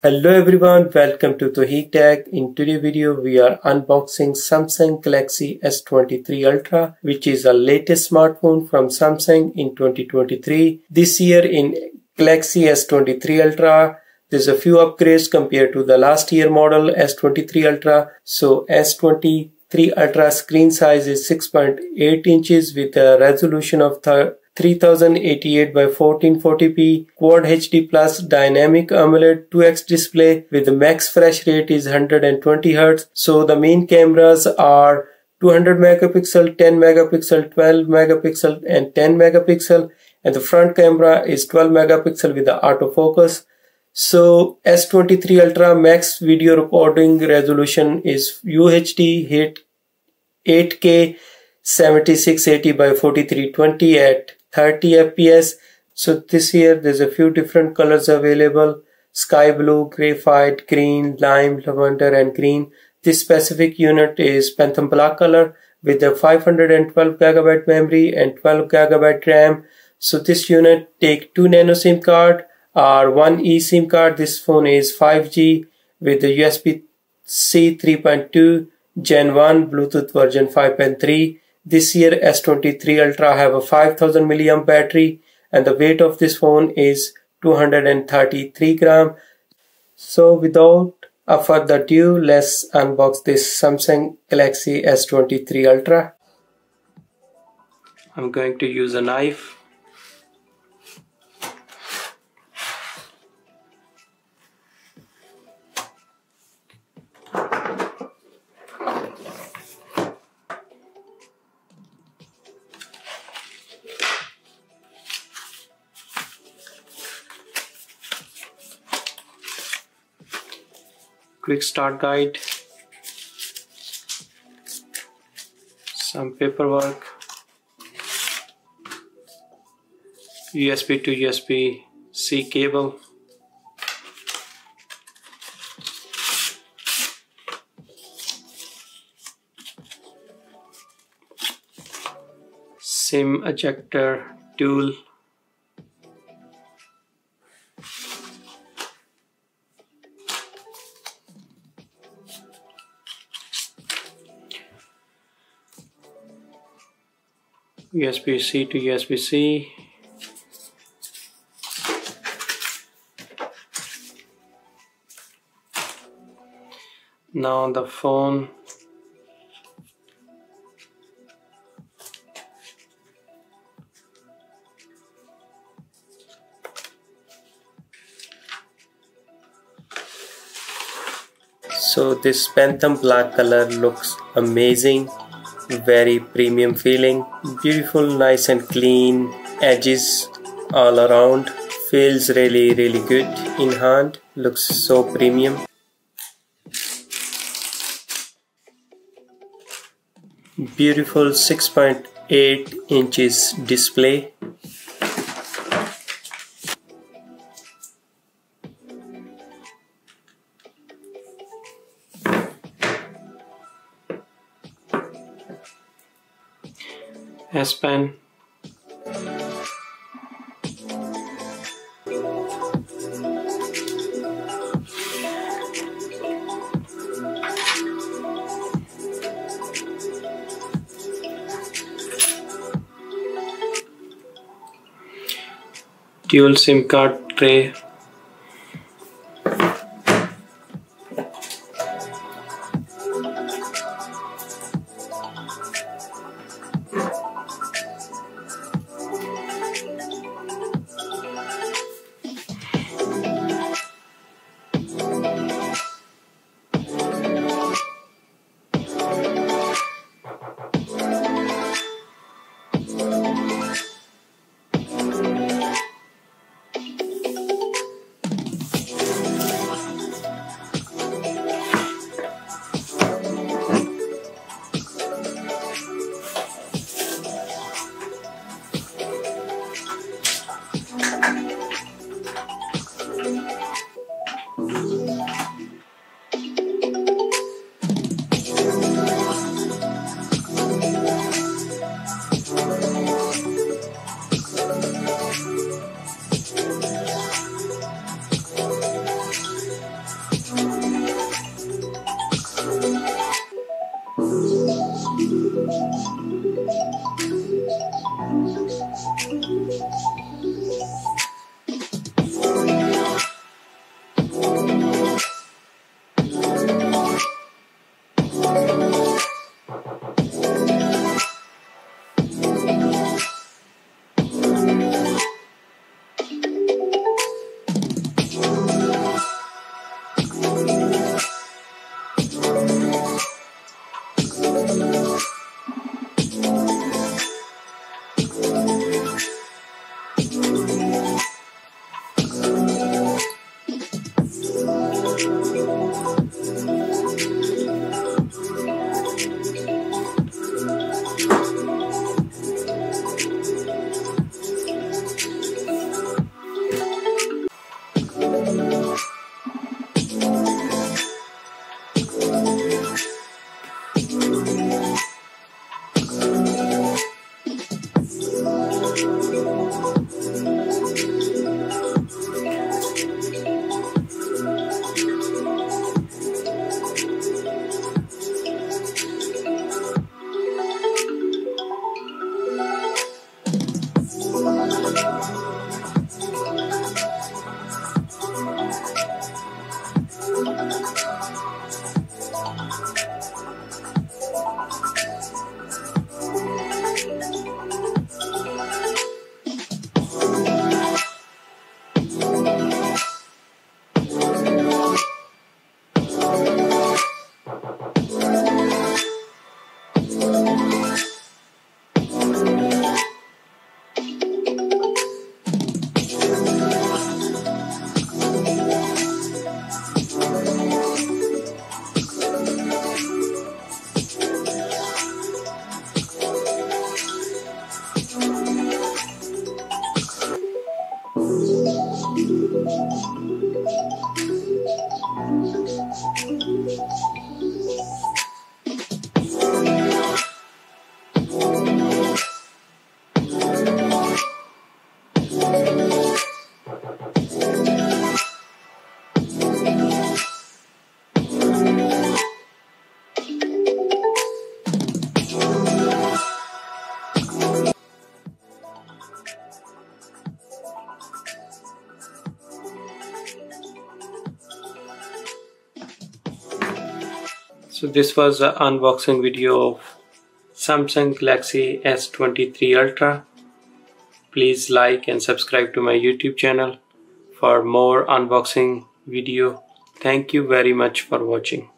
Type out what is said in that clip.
Hello everyone, welcome to Towheed Tech. In today's video, we are unboxing Samsung Galaxy S23 Ultra, which is the latest smartphone from Samsung in 2023. This year in Galaxy S23 Ultra, there's a few upgrades compared to the last year model S23 Ultra. So S23 Ultra screen size is 6.8 inches with a resolution of 3088 by 1440p, Quad HD Plus Dynamic AMOLED 2x display with the max refresh rate is 120 Hz. So the main cameras are 200 megapixel, 10 megapixel, 12 megapixel and 10 megapixel, and the front camera is 12 megapixel with the autofocus. So S23 Ultra max video recording resolution is UHD hit 8K 7680 by 4320 at 30 fps. So this here there's a few different colors available: sky blue, graphite, green, lime, lavender and green. This specific unit is Phantom black color with a 512 GB memory and 12 GB RAM. So this unit take 2 nano SIM card or 1 eSIM card. This phone is 5G with the USB-C 3.2 Gen 1 Bluetooth version 5.3. This year S23 Ultra have a 5000 mAh battery and the weight of this phone is 233 gram. So without a further ado, let's unbox this Samsung Galaxy S23 Ultra. I'm going to use a knife. Quick start guide, some paperwork, USB to USB-C cable, SIM ejector tool, USB-C to USB-C, now the phone, so this Phantom black color looks amazing. Very premium feeling, beautiful, nice and clean edges all around, feels really good in hand, looks so premium. Beautiful 6.8 inches display. S Pen, dual SIM card tray, So this was an unboxing video of Samsung Galaxy S23 Ultra. Please like and subscribe to my YouTube channel for more unboxing video. Thank you very much for watching.